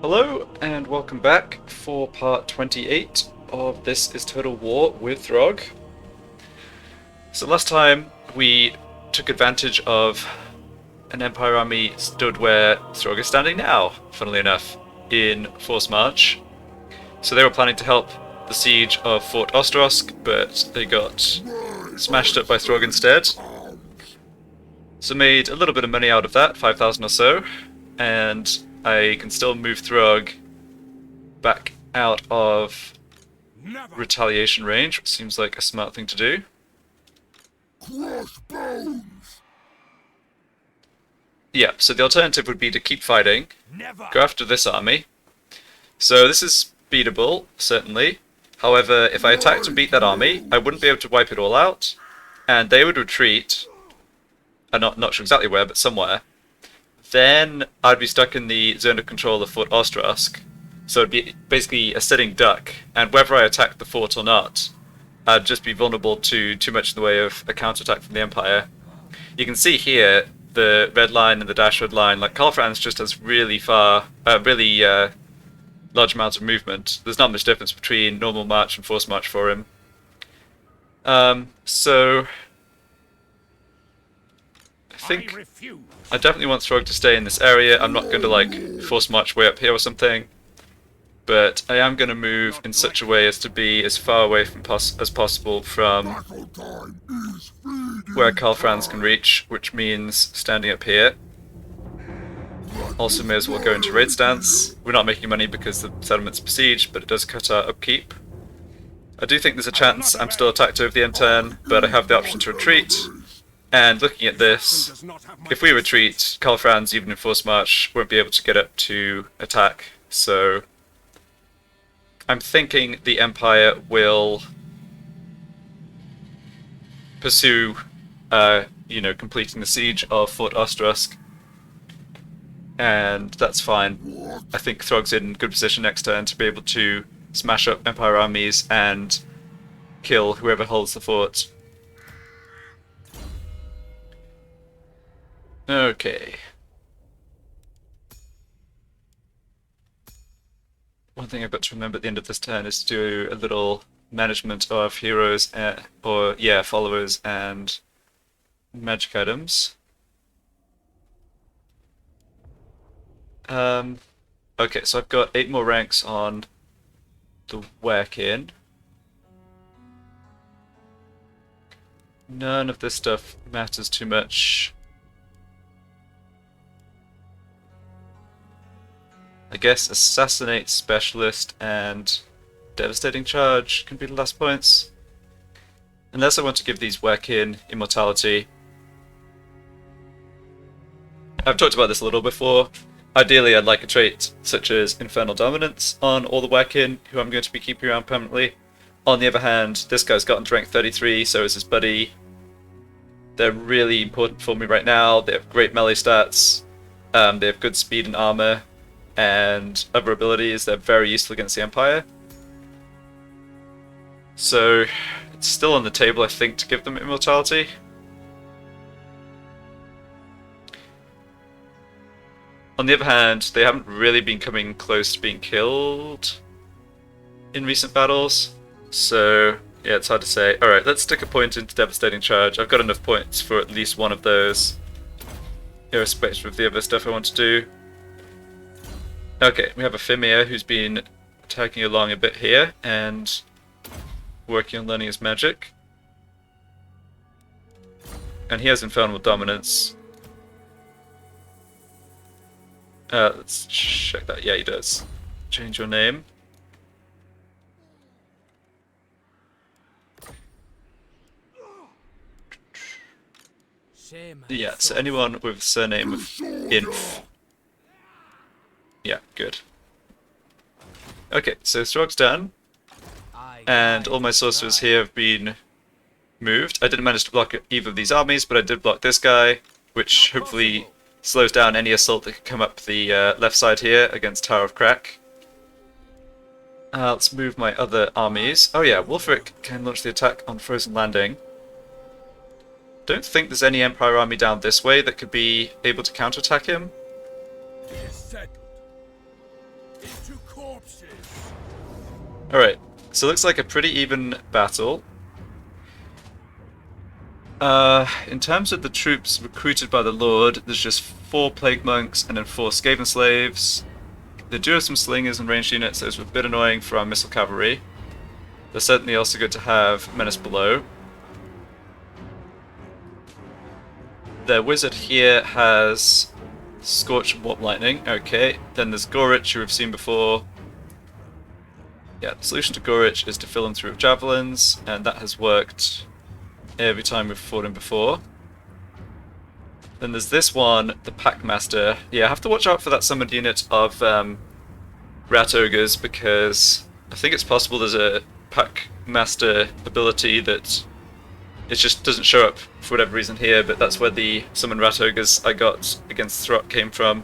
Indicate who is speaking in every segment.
Speaker 1: Hello and welcome back for part 28 of This is Total War with Throgg. So last time we took advantage of an Empire army stood where Throgg is standing now, funnily enough, in Force March. So they were planning to help the siege of Fort Ostrosk, but they got smashed up by Throgg instead. So made a little bit of money out of that, 5,000 or so, and I can still move Throgg back out of retaliation range, which seems like a smart thing to do. Yeah, so the alternative would be to keep fighting, go after this army. So this is beatable, certainly. However, if I attacked and beat that army, I wouldn't be able to wipe it all out, and they would retreat. I'm not sure exactly where, but somewhere. Then I'd be stuck in the zone of control of Fort Ostrosk, so it'd be basically a sitting duck, and whether I attacked the fort or not, I'd just be vulnerable to too much in the way of a counterattack from the Empire. You can see here the red line and the dash red line, like Karl Franz just has really large amounts of movement. There's not much difference between normal march and force march for him. So I think I definitely want Throgg to stay in this area. I'm not going to like force march way up here or something, but I am going to move in such a way as to be as far away from as possible from where Karl Franz can reach, which means standing up here. Also may as well go into raid stance. We're not making money because the settlement's besieged, but it does cut our upkeep. I do think there's a chance I'm still attacked over the end turn, but I have the option to retreat. And looking at this, if we retreat, Karl Franz, even in force march, won't be able to get up to attack. So I'm thinking the Empire will pursue, completing the siege of Fort Ostrosk, and that's fine. I think Throgg's in good position next turn to be able to smash up Empire armies and kill whoever holds the fort. Okay. One thing I've got to remember at the end of this turn is to do a little management of heroes, followers and magic items. Okay, so I've got 8 more ranks on the Werkin. None of this stuff matters too much. I guess Assassinate Specialist and Devastating Charge can be the last points. Unless I want to give these Werkin Immortality. I've talked about this a little before. Ideally I'd like a trait such as Infernal Dominance on all the Werkin, who I'm going to be keeping around permanently. On the other hand, this guy's gotten to rank 33, so is his buddy. They're really important for me right now. They have great melee stats, they have good speed and armor, and other abilities. They're very useful against the Empire. So it's still on the table, I think, to give them immortality. On the other hand, they haven't really been coming close to being killed in recent battles, so yeah, it's hard to say. Alright, let's stick a point into Devastating Charge. I've got enough points for at least one of those, irrespective of the other stuff I want to do. Okay, we have a Fimir who's been tagging along a bit here and working on learning his magic. And he has Infernal Dominance. Let's check that. Yeah, he does. Change your name. Yeah, so anyone with the surname of Inf. Yeah, good. Okay, so Throgg's done, and all my sorcerers here have been moved. I didn't manage to block either of these armies, but I did block this guy, which hopefully slows down any assault that could come up the left side here against Tower of Crack. Let's move my other armies. Oh yeah, Wulfric can launch the attack on Frozen Landing. Don't think there's any Empire army down this way that could be able to counterattack him. Alright, so it looks like a pretty even battle. In terms of the troops recruited by the Lord, there's just 4 Plague Monks and then 4 Skaven Slaves. They do have some Slingers and ranged units, so it's a bit annoying for our Missile Cavalry. They're certainly also good to have Menace Below. Their Wizard here has Scorch and Warp Lightning, okay. Then there's Gorich, who we've seen before. Yeah, the solution to Gorich is to fill him through with Javelins, and that has worked every time we've fought him before. Then there's this one, the Packmaster. Yeah, I have to watch out for that summoned unit of Rat Ogres, because I think it's possible there's a Packmaster ability that it just doesn't show up for whatever reason here, but that's where the summoned Rat Ogres I got against Throt came from.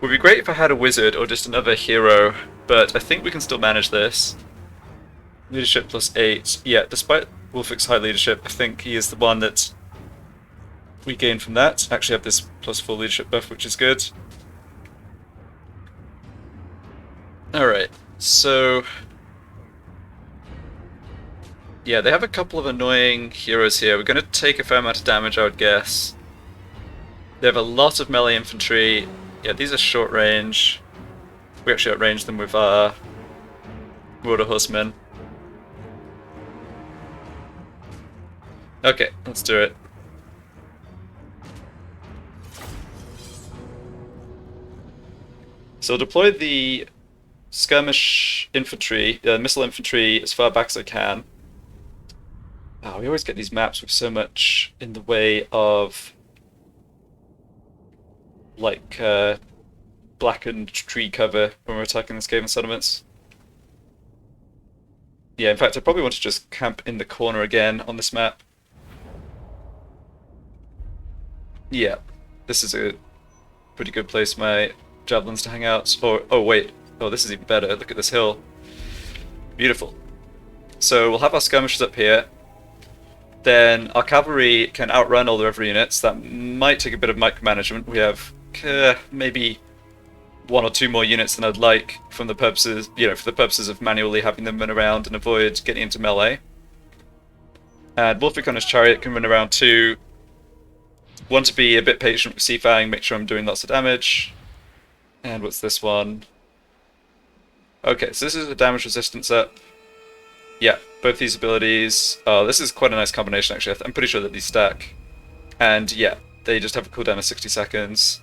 Speaker 1: Would be great if I had a Wizard or just another hero, but I think we can still manage this. Leadership plus 8. Yeah, despite Wulfik's high leadership, I think he is the one that we gain from that. Actually have this plus 4 leadership buff, which is good. Alright, so yeah, they have a couple of annoying heroes here. We're going to take a fair amount of damage, I would guess. They have a lot of melee infantry. Yeah, these are short range. We actually outrange them with our Warlord Horsemen. Okay, let's do it. So I'll deploy the skirmish infantry, missile infantry, as far back as I can. Oh, we always get these maps with so much in the way of like blackened tree cover when we're attacking the Skaven settlements. Yeah, in fact, I probably want to just camp in the corner again on this map. Yeah, this is a pretty good place for my javelins to hang out. Or, oh wait, oh this is even better, look at this hill. Beautiful. So we'll have our skirmishers up here. Then our cavalry can outrun all the river units. That might take a bit of micromanagement. We have maybe 1 or 2 more units than I'd like from the purposes, for the purposes of manually having them run around and avoid getting into melee. And Wulfik on his chariot can run around too. Want to be a bit patient with Seafang, make sure I'm doing lots of damage. And what's this one? Okay, so this is a damage resistance up. Yeah, both these abilities. Oh, this is quite a nice combination actually. I'm pretty sure that these stack. And yeah, they just have a cooldown of 60 seconds.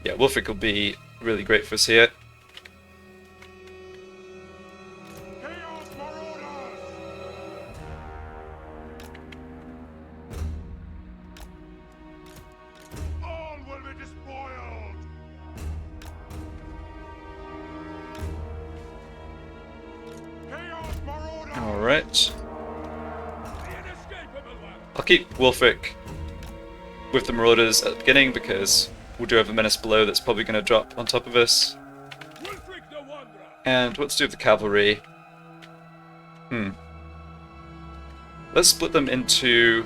Speaker 1: Yeah, Wulfik will be really great for us here. Alright. I'll keep Wulfik with the Marauders at the beginning because we do have a menace below that's probably going to drop on top of us. And let's do with the cavalry. Let's split them into...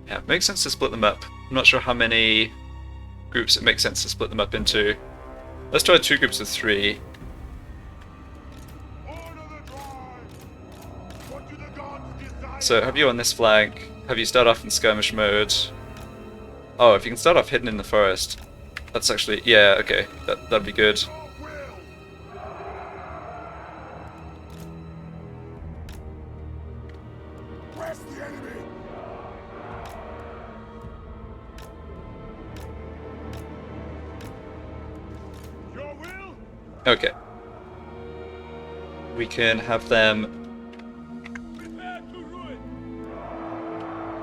Speaker 1: Yeah, it makes sense to split them up. I'm not sure how many groups it makes sense to split them up into. Let's try 2 groups of 3. So have you on this flank, have you start off in skirmish mode. Oh, if you can start off hidden in the forest, that's actually, yeah, okay, that'd be good. Okay. We can have them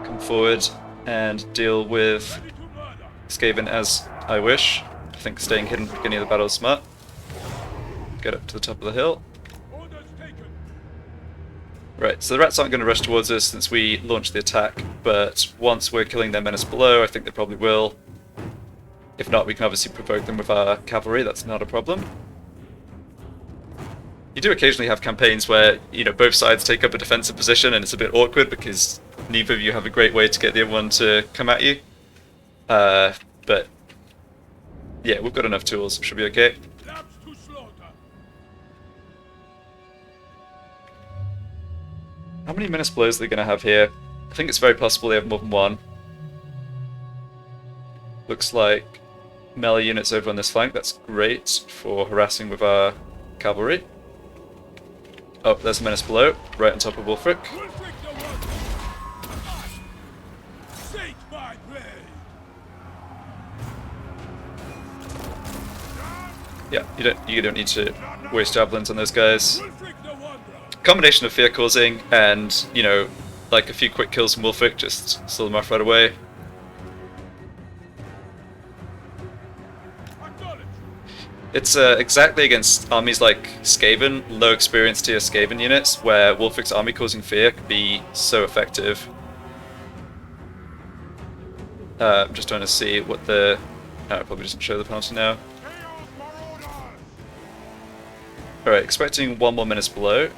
Speaker 1: come forward and deal with Skaven as I wish. I think staying hidden at the beginning of the battle is smart. Get up to the top of the hill. Right, so the rats aren't going to rush towards us since we launched the attack, but once we're killing their menace below, I think they probably will. If not, we can obviously provoke them with our cavalry, that's not a problem. You do occasionally have campaigns where, both sides take up a defensive position and it's a bit awkward because neither of you have a great way to get the other one to come at you. But Yeah, we've got enough tools. Should be okay. How many menace blows are they going to have here? I think it's very possible they have more than one. Looks like melee units over on this flank. That's great for harassing with our cavalry. Oh, there's a menace below, right on top of Wulfric. Yeah, you don't need to waste javelins on those guys. Combination of fear causing and, you know, like a few quick kills from Wulfric, just slow them off right away. It's exactly against armies like Skaven, low experience tier Skaven units, where Wulfric's army causing fear can be so effective. I'm just trying to see what the... No, it probably doesn't show the penalty now. Alright, expecting one more menace below.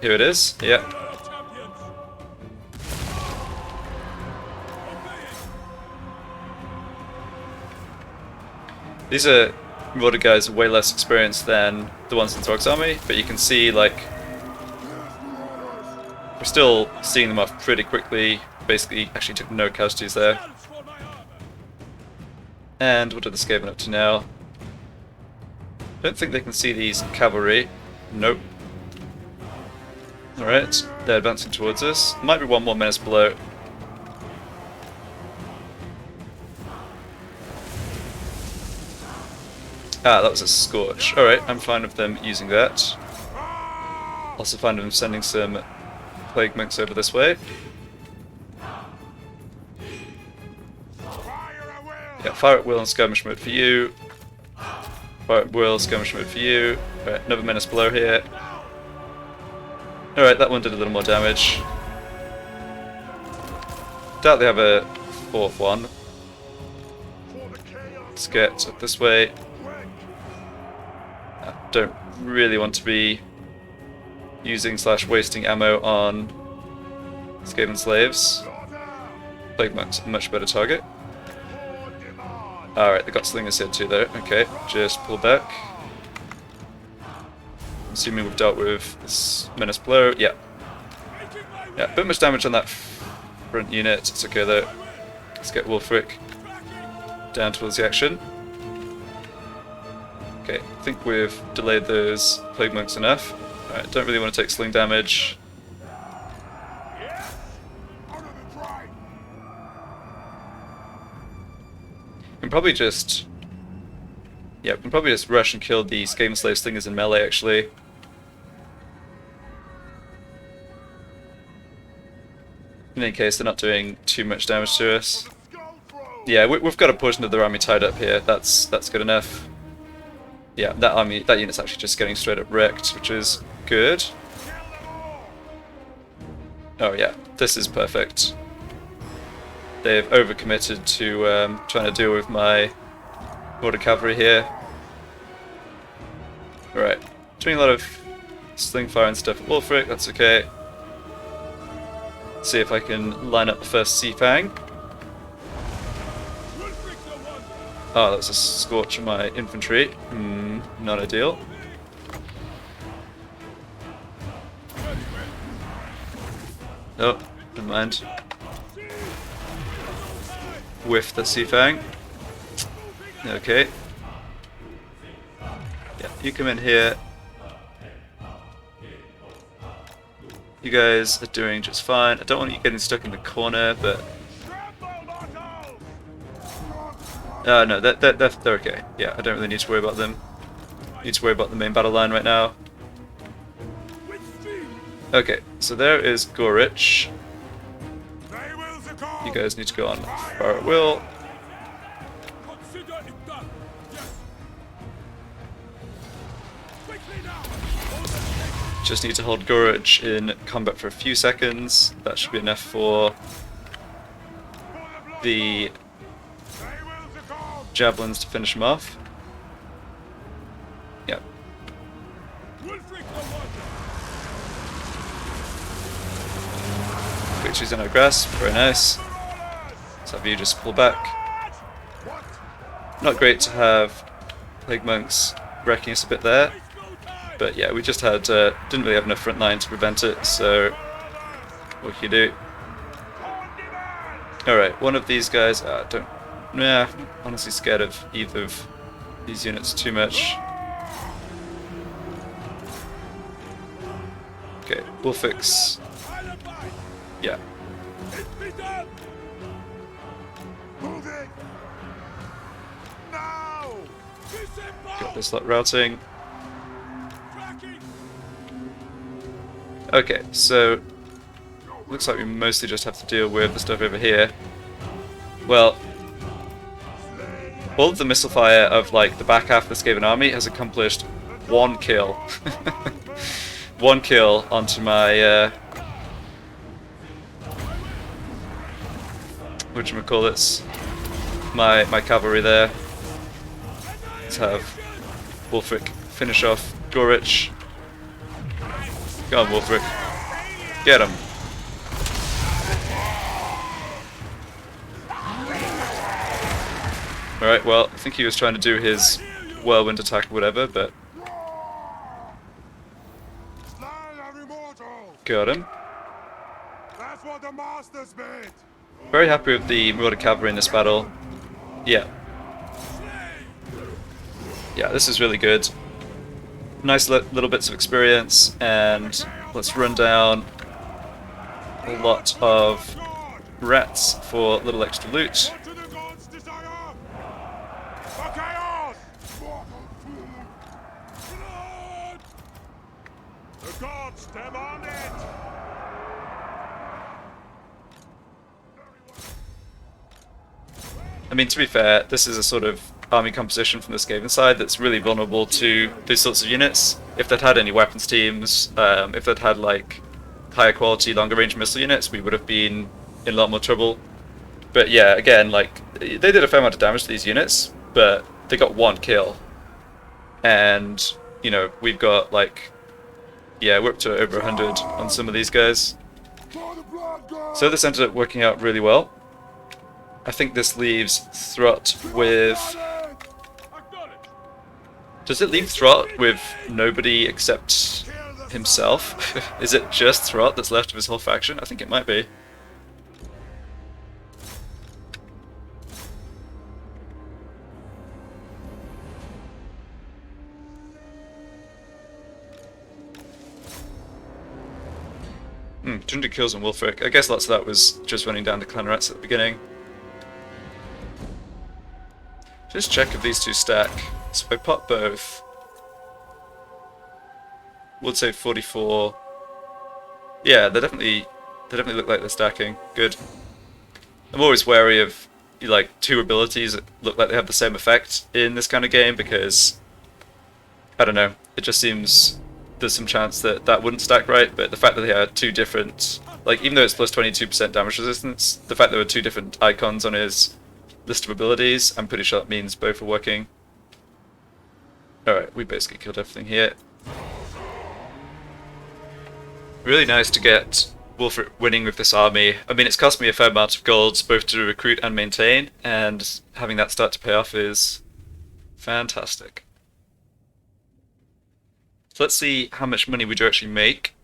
Speaker 1: Here it is, yeah. These are Marauder guys way less experienced than the ones in Throgg's army, but you can see, like, we're still seeing them off pretty quickly. Basically, actually took no casualties there. And what are the Skaven up to now? Don't think they can see these cavalry. Nope. Alright, they're advancing towards us. Might be one more menace below. Ah, that was a Scorch. Alright, I'm fine with them using that. Also fine with them sending some Plague Monks over this way. Yeah, fire at will and skirmish mode for you. Fire at will, skirmish mode for you. Alright, another menace below here. Alright, that one did a little more damage. Doubt they have a fourth one. Let's get up this way. Don't really want to be using / wasting ammo on Skaven slaves. Plague Monk's a much better target. Alright, they got slingers here too though. Okay, just pull back. Assuming we've dealt with this menace blow. Yeah. Yeah, a bit much damage on that front unit. It's okay though. Let's get Wulfric down towards the action. Okay, I think we've delayed those Plague Monks enough. Alright, don't really want to take sling damage. We can probably just... Yeah, we can probably just rush and kill the Skaven Slave Slingers in melee, actually. In any case, they're not doing too much damage to us. Yeah, we've got a portion of their army tied up here. That's good enough. Yeah, that unit's actually just getting straight up wrecked, which is good. Oh yeah, this is perfect. They've overcommitted to trying to deal with my Marauder cavalry here. Right, doing a lot of sling fire and stuff at Wulfric, that's okay. See if I can line up the first Sea Fang. Oh, that's a Scorch on my infantry. Not ideal. Oh, never mind. Whiff the Sea Fang. Okay. Yeah, you come in here. You guys are doing just fine. I don't want you getting stuck in the corner, but... no, they're okay. Yeah, I don't really need to worry about them. Need to worry about the main battle line right now. Okay, so there is Gorich. You guys need to go on fire at will. Just need to hold Gorich in combat for a few seconds. That should be enough for the javelins to finish him off. Yep. Victory's in our grasp, very nice. have you just pull back. Not great to have Plague Monks wrecking us a bit there, but yeah, we just had didn't really have enough front line to prevent it, so what can you do? Alright, one of these guys, honestly scared of either of these units too much. Okay, we'll fix. Yeah. Got this lot routing. Okay, so looks like we mostly just have to deal with the stuff over here. Well, all of the missile fire of like the back half of the Skaven army has accomplished one kill. One kill onto my whatchamacallits, my cavalry there. Let's have Wulfric finish off Gorich. Go on, Wulfric. Get him. Alright, well, I think he was trying to do his whirlwind attack or whatever, but got him. That's what the masters made. Very happy with the Marauder cavalry in this battle. Yeah. Yeah, this is really good. Nice little bits of experience, and let's run down a lot of rats for little extra loot. I mean, to be fair, this is a sort of army composition from the Skaven side that's really vulnerable to these sorts of units. If they'd had any weapons teams, if they'd had like higher quality, longer range missile units, we would have been in a lot more trouble. But yeah, again, like they did a fair amount of damage to these units, but they got one kill. And, you know, we've got like, yeah, we're up to over 100 on some of these guys. So this ended up working out really well. I think this leaves Throt with... Does it leave Throt with nobody except himself? Is it just Throt that's left of his whole faction? I think it might be. Hmm, 200 kills on Wulfric. I guess lots of that was just running down to clan rats at the beginning. Just check if these two stack. So if I pop both, would say 44. Yeah, they definitely look like they're stacking. Good. I'm always wary of like two abilities that look like they have the same effect in this kind of game because I don't know. It just seems there's some chance that that wouldn't stack right. But the fact that they had two different, like even though it's plus 22% damage resistance, the fact there were two different icons on his list of abilities, I'm pretty sure that means both are working. Alright, we basically killed everything here. Really nice to get Wulfric winning with this army. I mean, it's cost me a fair amount of golds both to recruit and maintain, and having that start to pay off is fantastic. So let's see how much money we do actually make.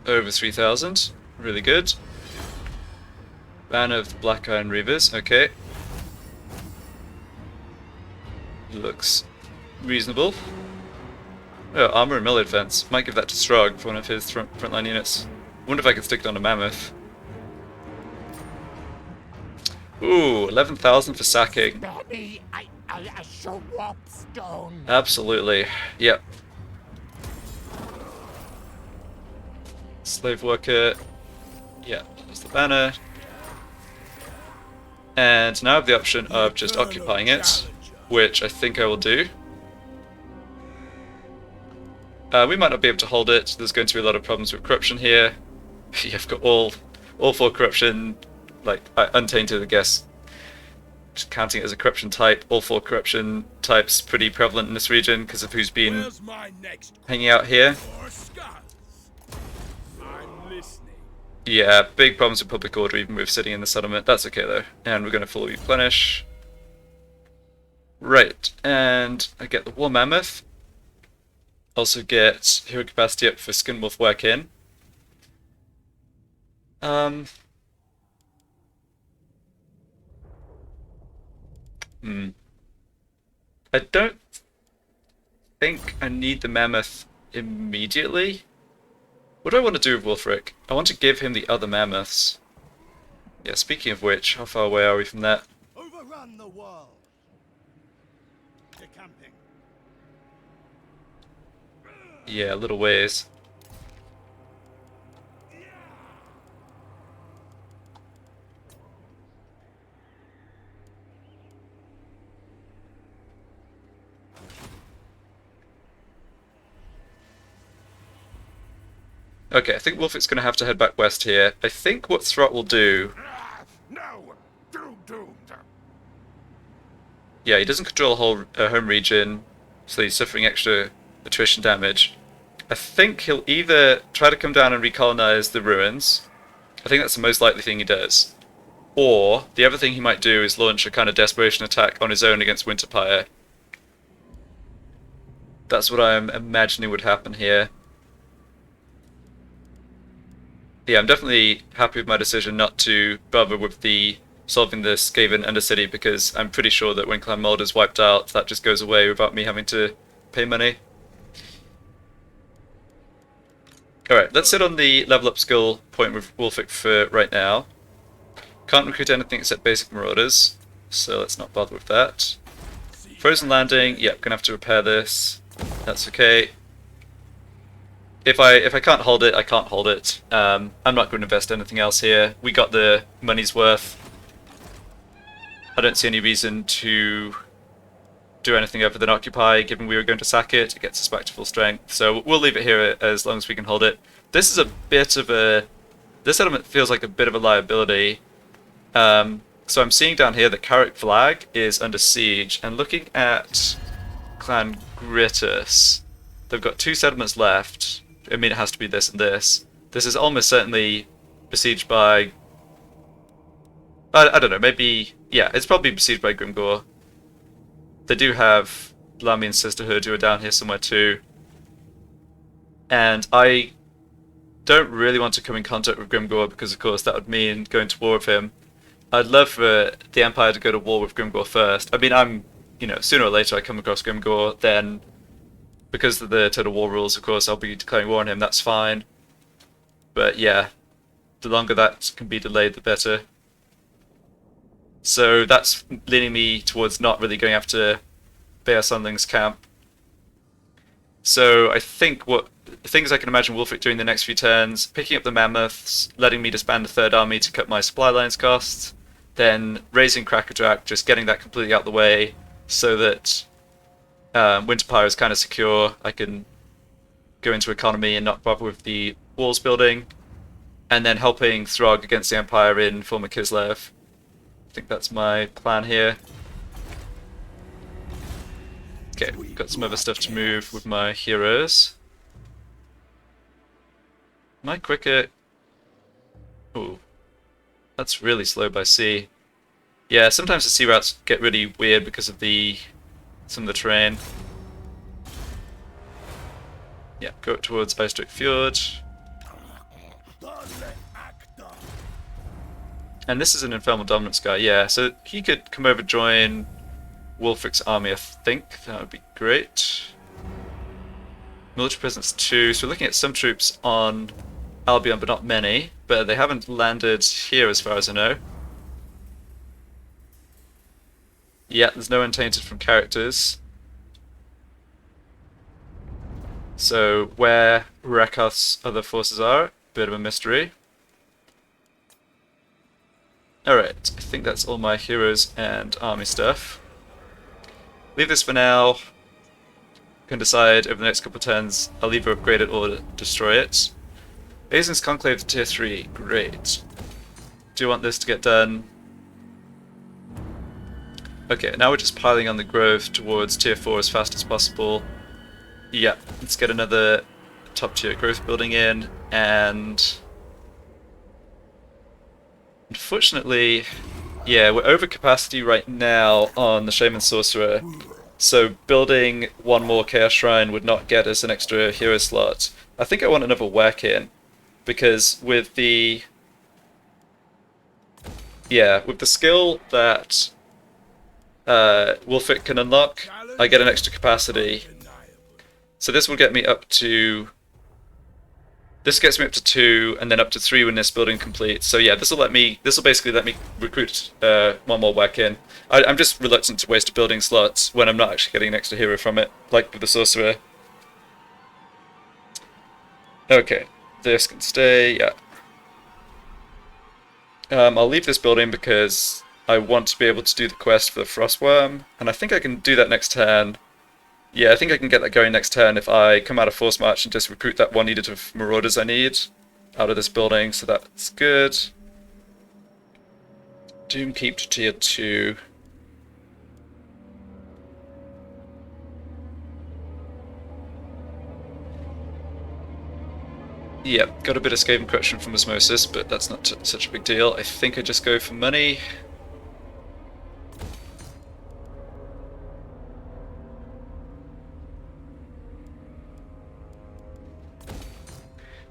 Speaker 1: Over 3,000, really good. Ban of the Black Iron Reavers, okay. Looks reasonable. Oh, armor and melee defense. Might give that to Throgg for one of his frontline units. Wonder if I could stick it on a mammoth. Ooh, 11,000 for sacking. Absolutely, yep. Slave worker, yeah, there's the banner. And now I have the option of just occupying it, which I think I will do. We might not be able to hold it, there's going to be a lot of problems with corruption here. You've got all 4 corruption, like, untainted, I guess. just counting it as a corruption type. All 4 corruption types pretty prevalent in this region because of who's been hanging out here. Yeah, big problems with public order even with sitting in the settlement. That's okay though. And we're going to fully replenish. Right, and I get the War Mammoth. Also get hero capacity up for Skinwolf Work-In. I don't think I need the Mammoth immediately. What do I want to do with Wulfric? I want to give him the other Mammoths. Yeah, speaking of which, how far away are we from that?
Speaker 2: Overrun the world. Decamping.
Speaker 1: Yeah, a little ways. Okay, I think Wulfric's going to have to head back west here. I think what Throt will do...
Speaker 2: No! Doomed.
Speaker 1: Yeah, he doesn't control a whole home region, so he's suffering extra attrition damage. I think he'll either try to come down and recolonize the ruins. I think that's the most likely thing he does. Or, the other thing he might do is launch a kind of desperation attack on his own against Winterpire. That's what I'm imagining would happen here. Yeah, I'm definitely happy with my decision not to bother with the solving the Skaven Undercity because I'm pretty sure that when Clan Mold is wiped out, that just goes away without me having to pay money. Alright, let's sit on the level up skill point with Wulfric for right now. Can't recruit anything except basic marauders, so let's not bother with that. Frozen Landing, yep, gonna have to repair this. That's okay. If I can't hold it, I can't hold it. I'm not going to invest anything else here. We got the money's worth. I don't see any reason to do anything other than occupy, given we were going to sack it. It gets us back to full strength. So we'll leave it here as long as we can hold it. This is a bit of a... This settlement feels like a bit of a liability. So I'm seeing down here that Carrick Flag is under siege. And looking at Clan Grittus, they've got 2 settlements left. I mean, it has to be this and this. This is almost certainly besieged by... I don't know, maybe... Yeah, it's probably besieged by Grimgor. They do have Lamian Sisterhood who are down here somewhere too. And I don't really want to come in contact with Grimgor because, of course, that would mean going to war with him. I'd love for the Empire to go to war with Grimgor first. I mean, sooner or later I come across Grimgor, then... Because of the Total War rules, of course, I'll be declaring war on him, that's fine. But yeah, the longer that can be delayed, the better. So that's leading me towards not really going after Bear Sunling's camp. So I think what things I can imagine Wulfric doing the next few turns, picking up the Mammoths, letting me disband the 3rd army to cut my supply lines costs, then raising Crackerjack, just getting that completely out the way so that Winterpire is kind of secure. I can go into economy and not bother with the walls building, and then helping Throgg against the Empire in former Kislev. I think that's my plan here. Okay, got some other stuff to move with my heroes. Am I quicker? Ooh, that's really slow by sea. Yeah, sometimes the sea routes get really weird because of some of the terrain. Yeah, go towards Icestrick Fjord. And this is an Infernal Dominance guy, yeah, so he could come over and join Wulfric's army, I think. That would be great. Military presence 2, so we're looking at some troops on Albion, but not many. But they haven't landed here as far as I know. Yeah, there's no untainted from characters. So where Rakoth's other forces are, bit of a mystery. Alright, I think that's all my heroes and army stuff. Leave this for now. Can decide over the next couple of turns. I'll either upgrade it or destroy it. Aezin's Conclave Tier 3, great. Do you want this to get done? Okay, now we're just piling on the growth towards tier 4 as fast as possible. Yeah, let's get another top tier growth building in, and unfortunately, yeah, we're over capacity right now on the Shaman Sorcerer, so building one more Chaos Shrine would not get us an extra hero slot. I think I want another whack in, because with the skill that Wolfit can unlock, I get an extra capacity. So this will get me up to... This gets me up to 2, and then up to 3 when this building completes. So yeah, this will basically let me recruit one more whack in. I'm just reluctant to waste a building slot when I'm not actually getting an extra hero from it, like with the Sorcerer. Okay, this can stay, yeah. I'll leave this building because I want to be able to do the quest for the Frostworm, and I think I can do that next turn. Yeah, I think I can get that going next turn if I come out of Force March and just recruit that one unit of Marauders I need out of this building, so that's good. Doom Keep to tier 2. Yep, got a bit of Skaven corruption from Osmosis, but that's not such a big deal. I think I just go for money.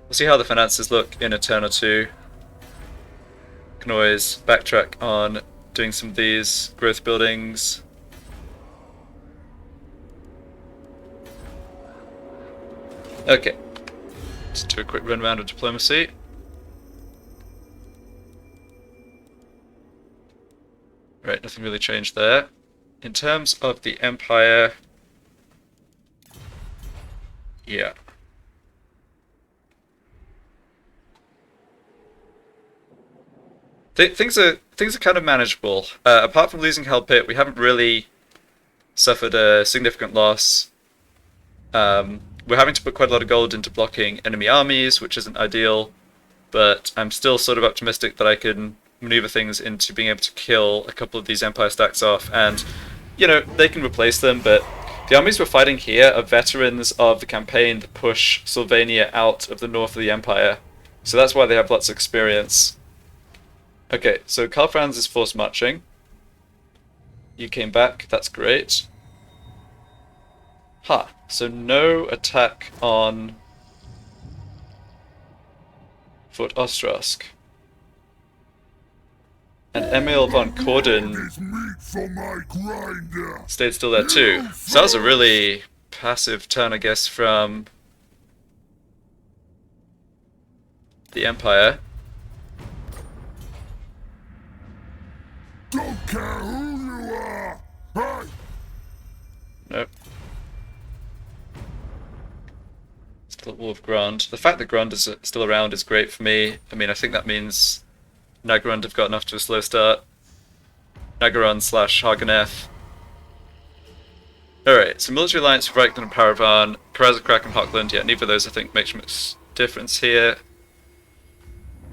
Speaker 1: We'll see how the finances look in a turn or two. Can always backtrack on doing some of these growth buildings. Okay. Let's do a quick run round of diplomacy. Right, nothing really changed there. In terms of the Empire, yeah. Things are kind of manageable. Apart from losing Hell Pit, we haven't really suffered a significant loss. We're having to put quite a lot of gold into blocking enemy armies, which isn't ideal, but I'm still sort of optimistic that I can maneuver things into being able to kill a couple of these Empire stacks off, and, you know, they can replace them, but the armies we're fighting here are veterans of the campaign that push Sylvania out of the north of the Empire, so that's why they have lots of experience. Okay, so Karl Franz is force marching. You came back, that's great. Ha, so no attack on Fort Ostrosk. And Emil von Corden stayed still there too. So that was a really passive turn, I guess, from the Empire.
Speaker 2: Don't care who you are! Hey!
Speaker 1: Nope. Still at War of Grund. The fact that Grund is still around is great for me. I mean, I think that means Nagarund have gotten off to a slow start. Nagarund / Haganeth. Alright, so military alliance with Reichland and Paravan, Karazakrak and Hockland. Yeah, neither of those I think makes much difference here.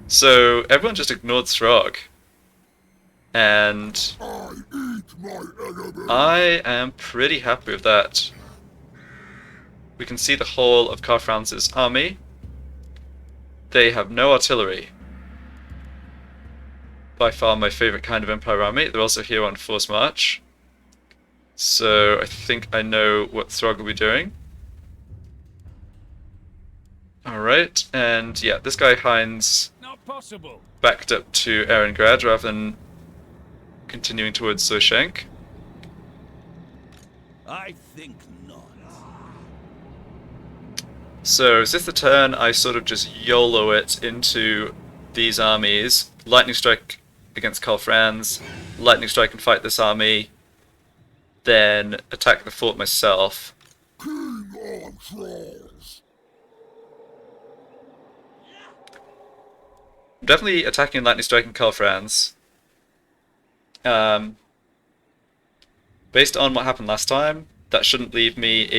Speaker 1: So everyone just ignored Throgg. And I am pretty happy with that. We can see the whole of Karl Franz's army. They have no artillery. By far my favourite kind of Empire army. They're also here on Force March. So I think I know what Throgg will be doing. Alright, and yeah, this guy Heinz backed up to Erengrad rather than continuing towards Soshenk.
Speaker 2: I think not.
Speaker 1: So is this the turn I sort of just YOLO it into these armies? Lightning Strike against Karl Franz, Lightning Strike and fight this army, then attack the fort myself.
Speaker 2: King on trolls.
Speaker 1: I'm definitely attacking and Lightning Strike and Karl Franz. Based on what happened last time, that shouldn't leave me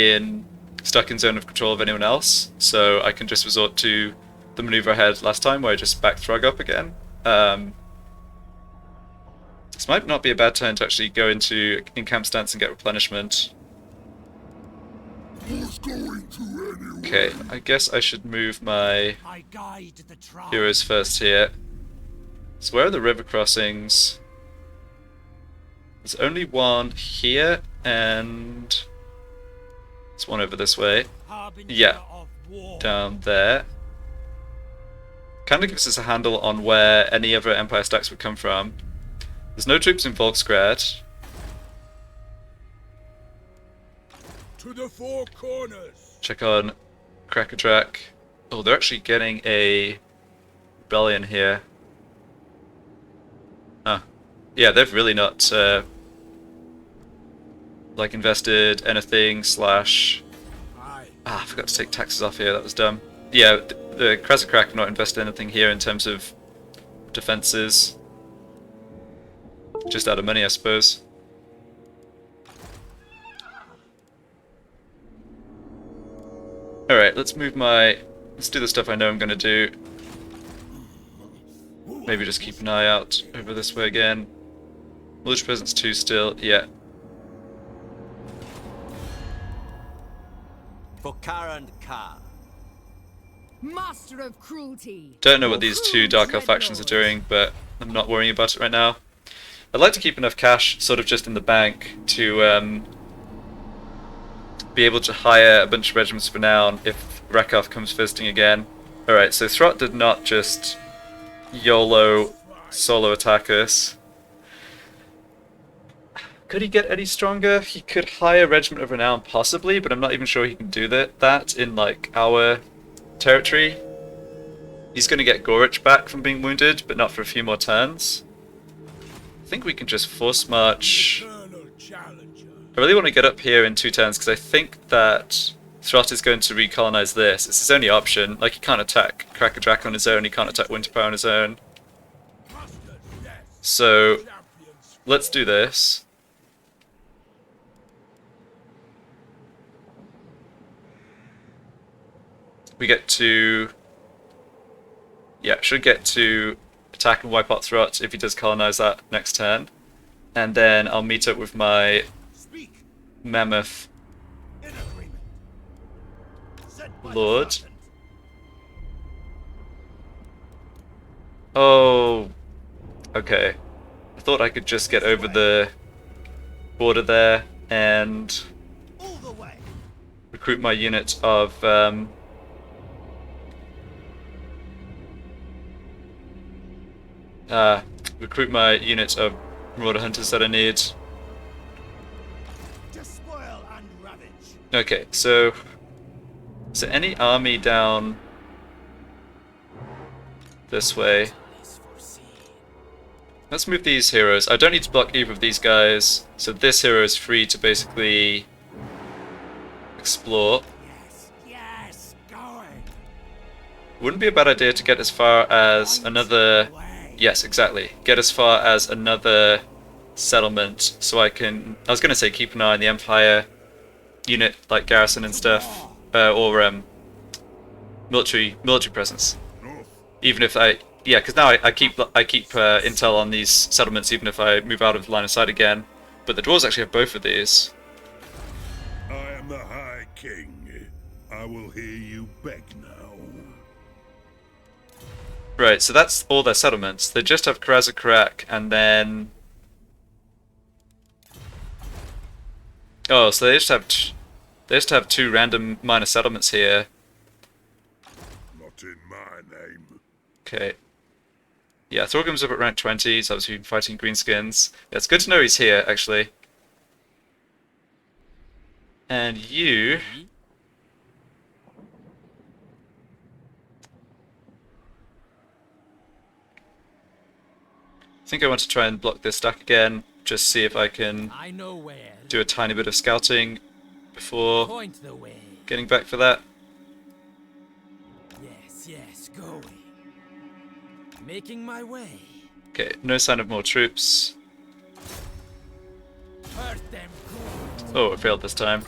Speaker 1: stuck in zone of control of anyone else, so I can just resort to the maneuver I had last time where I just backed Throgg up again. This might not be a bad time to actually go into in-camp stance and get replenishment.
Speaker 2: Was going to anyway.
Speaker 1: Okay, I guess I should move my
Speaker 3: I guide the tribe.
Speaker 1: heroes first here. So where are the river crossings? There's only one here, and there's one over this way.
Speaker 3: Harbinger
Speaker 1: Yeah,
Speaker 3: of war.
Speaker 1: down there. Kind of gives us a handle on where any other Empire stacks would come from. There's no troops in Volksgrad.
Speaker 2: To the four corners.
Speaker 1: Check on Krakatrak. Oh, they're actually getting a rebellion here. Huh. Yeah, they've really not like invested anything slash...
Speaker 2: Aye.
Speaker 1: Ah, I forgot to take taxes off here, that was dumb. Yeah, the Krakatrak have not invested anything here in terms of defenses. Just out of money, I suppose. Alright, let's do the stuff I know I'm gonna do. Maybe just keep an eye out over this way again. Military presence 2 still, yeah.
Speaker 4: For Karen Ka.
Speaker 5: Master of cruelty.
Speaker 1: Don't know what these two Dark Elf factions are doing, but I'm not worrying about it right now. I'd like to keep enough cash sort of just in the bank to be able to hire a bunch of regiments for now if Rakoth comes visiting again. Alright, so Throt did not just YOLO solo attack us. Could he get any stronger? He could hire a regiment of renown possibly, but I'm not even sure he can do that in like our territory. He's going to get Gorich back from being wounded, but not for a few more turns. I think we can just force march.
Speaker 2: Eternal challenger.
Speaker 1: I really want to get up here in 2 turns because I think that Throt is going to recolonize this. It's his only option. Like, he can't attack Krakatrak on his own, he can't attack Winterpower on his own.
Speaker 2: Master death.
Speaker 1: So,
Speaker 2: Champions.
Speaker 1: let's do this. We get to... Yeah, should get to attack and wipe out Throt if he does colonize that next turn. And then I'll meet up with my
Speaker 2: Speak.
Speaker 1: Mammoth
Speaker 2: In agreement. Sent by
Speaker 1: Lord.
Speaker 2: sergeant.
Speaker 1: Oh, okay. I thought I could just get over the border there and
Speaker 2: All the way.
Speaker 1: recruit my unit of Marauder Hunters that I need.
Speaker 2: Despoil and ravage.
Speaker 1: Okay, so is there any army down this way? Let's move these heroes. I don't need to block either of these guys, so this hero is free to basically explore.
Speaker 3: Yes, yes, going.
Speaker 1: Wouldn't be a bad idea to get as far as another... Yes, exactly. Get as far as another settlement, so I can... I was going to say keep an eye on the Empire unit, like garrison and stuff, or military presence. Even if I... Yeah, because now I keep intel on these settlements even if I move out of the line of sight again. But the dwarves actually have both of these.
Speaker 2: I am the High King. I will hear you beg now.
Speaker 1: Right, so that's all their settlements. They just have Karazakarak and then... Oh, so they just have 2 random minor settlements here.
Speaker 2: Not in my name.
Speaker 1: Okay. Yeah, Thorgrim's up at rank 20, so obviously fighting greenskins. Yeah, it's good to know he's here, actually. And you... I think I want to try and block this stack again, just see if I can
Speaker 3: I know where.
Speaker 1: do a tiny bit of scouting before
Speaker 3: Point the way.
Speaker 1: getting back for that.
Speaker 3: Yes, yes, going. Making my way.
Speaker 1: Okay, no sign of more troops.
Speaker 3: Hurt them good.
Speaker 1: Oh, it failed this time.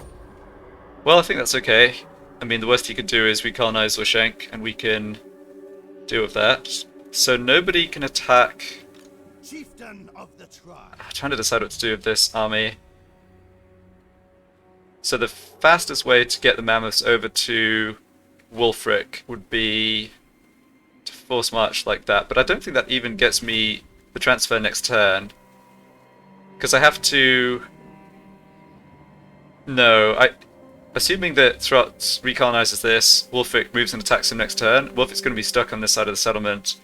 Speaker 1: Well, I think that's okay. I mean, the worst he could do is recolonize Oshenk, and we can deal with that. So nobody can attack
Speaker 2: chieftain of the tribe.
Speaker 1: I'm trying to decide what to do with this army. So the fastest way to get the mammoths over to Wulfric would be to force march like that, but I don't think that even gets me the transfer next turn. Because I have to... No, assuming that Throt recolonizes this, Wulfric moves and attacks him next turn, Wulfric's going to be stuck on this side of the settlement,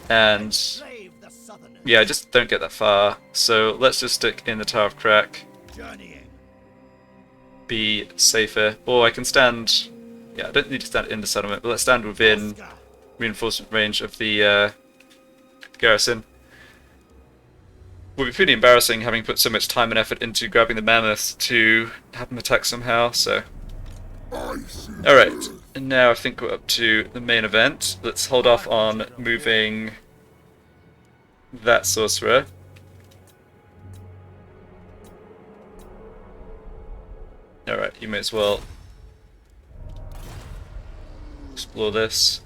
Speaker 1: and...
Speaker 2: Slave the southerners.
Speaker 1: Yeah, I just don't get that far, so let's just stick in the Tower of Crack.
Speaker 2: Journeying.
Speaker 1: Be safer. Or I can stand... Yeah, I don't need to stand in the settlement, but let's stand within
Speaker 2: Oscar.
Speaker 1: reinforcement range of the garrison. Would be pretty embarrassing having put so much time and effort into grabbing the mammoths to have them attack somehow, so... Alright, and now I think we're up to the main event. Let's hold off on moving that sorcerer. Alright, you may as well explore this.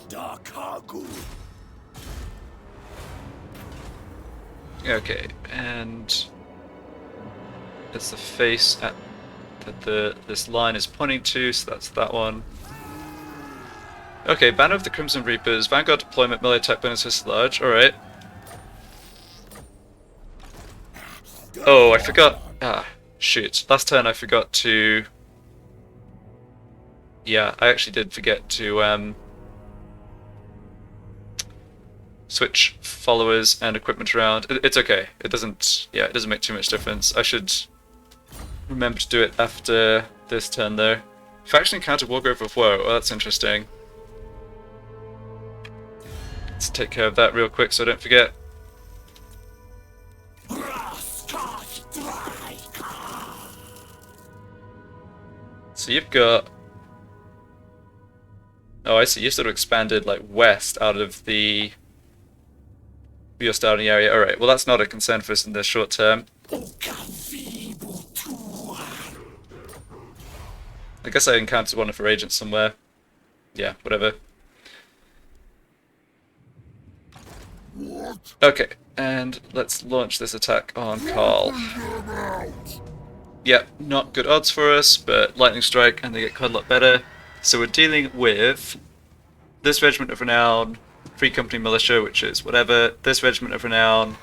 Speaker 2: Darkagu.
Speaker 1: Okay, and it's the face at that this line is pointing to, so that's that one. Okay, Banner of the Crimson Reapers, Vanguard deployment, melee attack bonus is large, alright. Oh, I forgot. Ah, shoot. Last turn I forgot to... Yeah, I actually did forget to switch followers and equipment around. It's okay. It doesn't... Yeah, it doesn't make too much difference. I should remember to do it after this turn, though. Faction encounter Wargrove of Woe. Oh, that's interesting. Let's take care of that real quick so I don't forget. So you've got... Oh, I see. You sort of expanded, like, west out of the... your starting area. Alright, well that's not a concern for us in the short term. I guess I encountered one of her agents somewhere. Yeah, whatever. Okay, and let's launch this attack on Carl. Yep, not good odds for us, but lightning strike and they get quite a lot better. So we're dealing with this Regiment of Renown, Free Company Militia, which is whatever, this Regiment of Renown,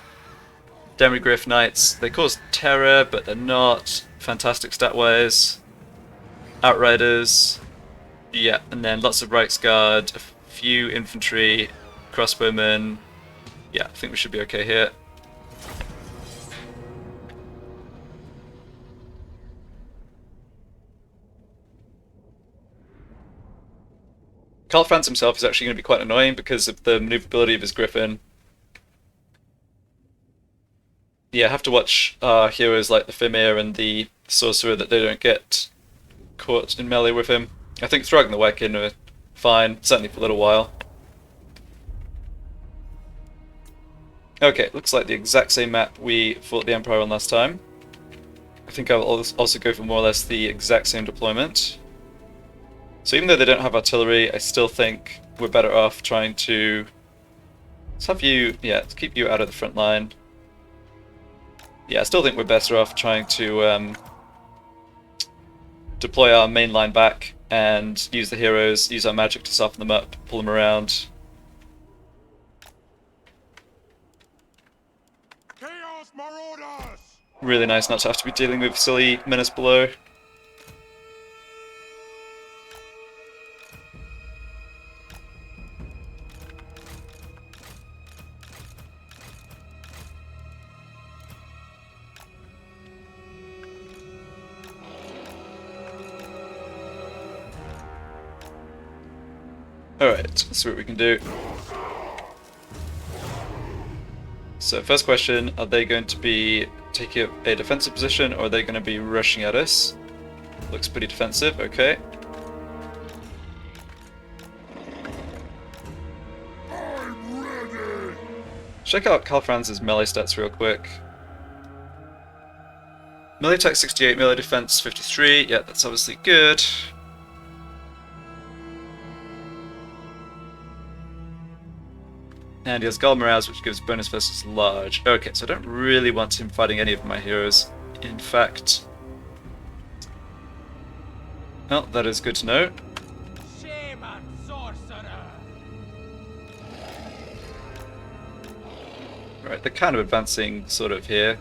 Speaker 1: Demigriff Knights. They cause terror, but they're not. Fantastic stat-wise. Outriders. Yeah, and then lots of Reichsguard, a few infantry, crossbowmen. Yeah, I think we should be okay here. Karl Franz himself is actually going to be quite annoying because of the maneuverability of his Griffin. Yeah, have to watch heroes like the Fimir and the Sorcerer that they don't get caught in melee with him. I think Throgg and the Weckin are fine, certainly for a little while. Okay, looks like the exact same map we fought the Empire on last time. I think I'll also go for more or less the exact same deployment. So even though they don't have artillery, I still think we're better off trying to... Let's have you... Yeah, let's keep you out of the front line. Yeah, I still think we're better off trying to deploy our main line back and use the heroes, use our magic to soften them up, pull them around.
Speaker 2: Chaos Marauders!
Speaker 1: Really nice not to have to be dealing with silly menace below. Alright, let's see what we can do. So first question, are they going to be taking up a defensive position or are they going to be rushing at us? Looks pretty defensive, okay.
Speaker 2: I'm ready!
Speaker 1: Check out Karl Franz's melee stats real quick. Melee attack 68, melee defense 53, yeah, that's obviously good. And he has Galmaraz, which gives bonus versus large. Okay, so I don't really want him fighting any of my heroes. In fact... Well, that is good to know.
Speaker 3: Shame on sorcerer.
Speaker 1: Right, they're kind of advancing sort of here.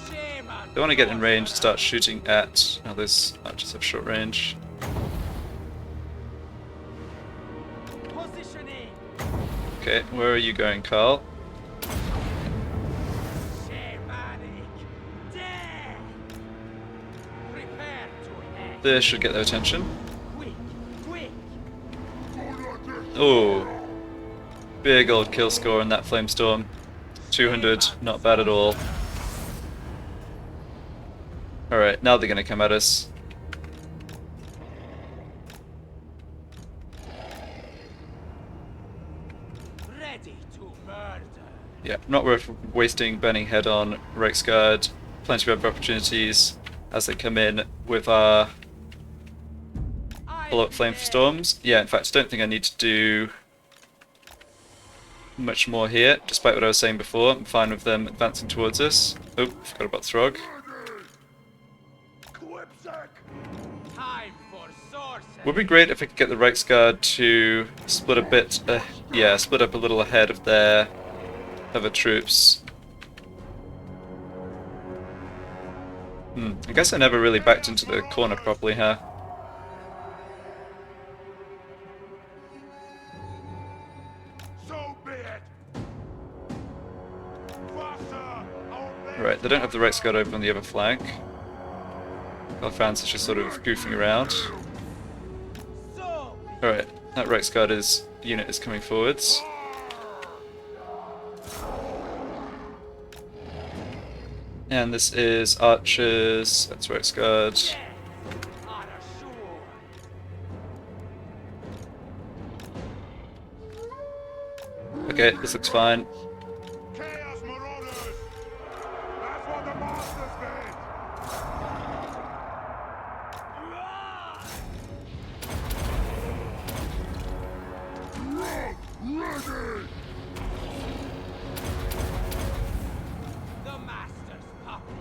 Speaker 3: Shame on
Speaker 1: They want to get in range and start shooting at... Oh, those archers have short range.
Speaker 3: positioning.
Speaker 1: Okay, where are you going, Carl?
Speaker 3: Shamanic. Death. Prepare to act.
Speaker 1: This should get their attention.
Speaker 3: Quick, quick.
Speaker 1: Oh, big old kill score in that Flamestorm. 200, not bad at all. Alright, now they're going to come at us.
Speaker 3: Ready to murder.
Speaker 1: Yeah, not worth wasting burning head on Reiksguard. Plenty of other opportunities as they come in with our follow-up Flamestorms. Yeah, in fact, I don't think I need to do much more here, despite what I was saying before. I'm fine with them advancing towards us. Oh, forgot about Throgg.
Speaker 3: Time for sorcery.
Speaker 1: Would be great if I could get the Reiksguard to split a bit, yeah, split up a little ahead of their other troops. I guess I never really backed into the corner properly, huh?
Speaker 2: So be it. Faster,
Speaker 1: Right, they don't have the Reiksguard over on the other flank. Franz is just sort of goofing around.
Speaker 3: So
Speaker 1: Alright, that Reiksguard unit is coming forwards. And this is archers, that's Reiksguard.
Speaker 3: on a shore.
Speaker 1: Okay, this looks fine.
Speaker 2: Chaos Marauders. That's what the masters made. Ready.
Speaker 3: The master's puppet.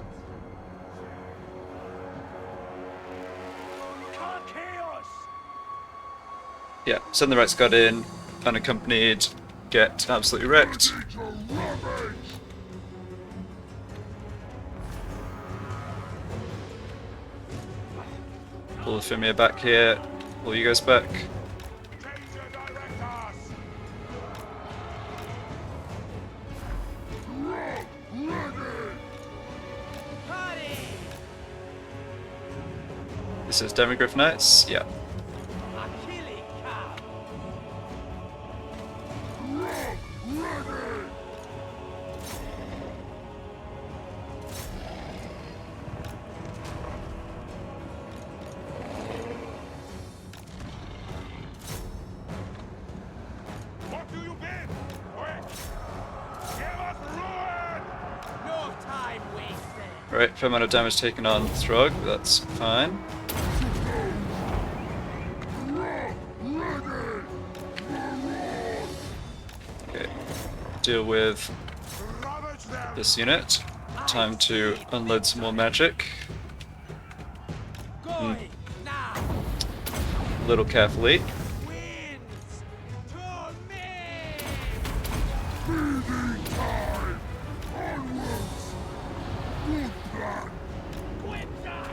Speaker 3: Chaos.
Speaker 1: Yeah, send the Reiksguard in, unaccompanied, get absolutely wrecked. Pull the Fimir back here, pull you guys back.
Speaker 2: Danger direct us.
Speaker 3: Hurry.
Speaker 1: This is Demigryph Knights, yeah.
Speaker 3: A killing cow.
Speaker 2: What do you bid? Quick. Give us ruin.
Speaker 3: No time wasted.
Speaker 1: Right, fair amount of damage taken on Throgg, that's fine. Okay, deal with
Speaker 2: Ravage them.
Speaker 1: this unit. Time to unload some more magic.
Speaker 3: Going now.
Speaker 1: A little carefully.
Speaker 3: Winds to me. Quick time.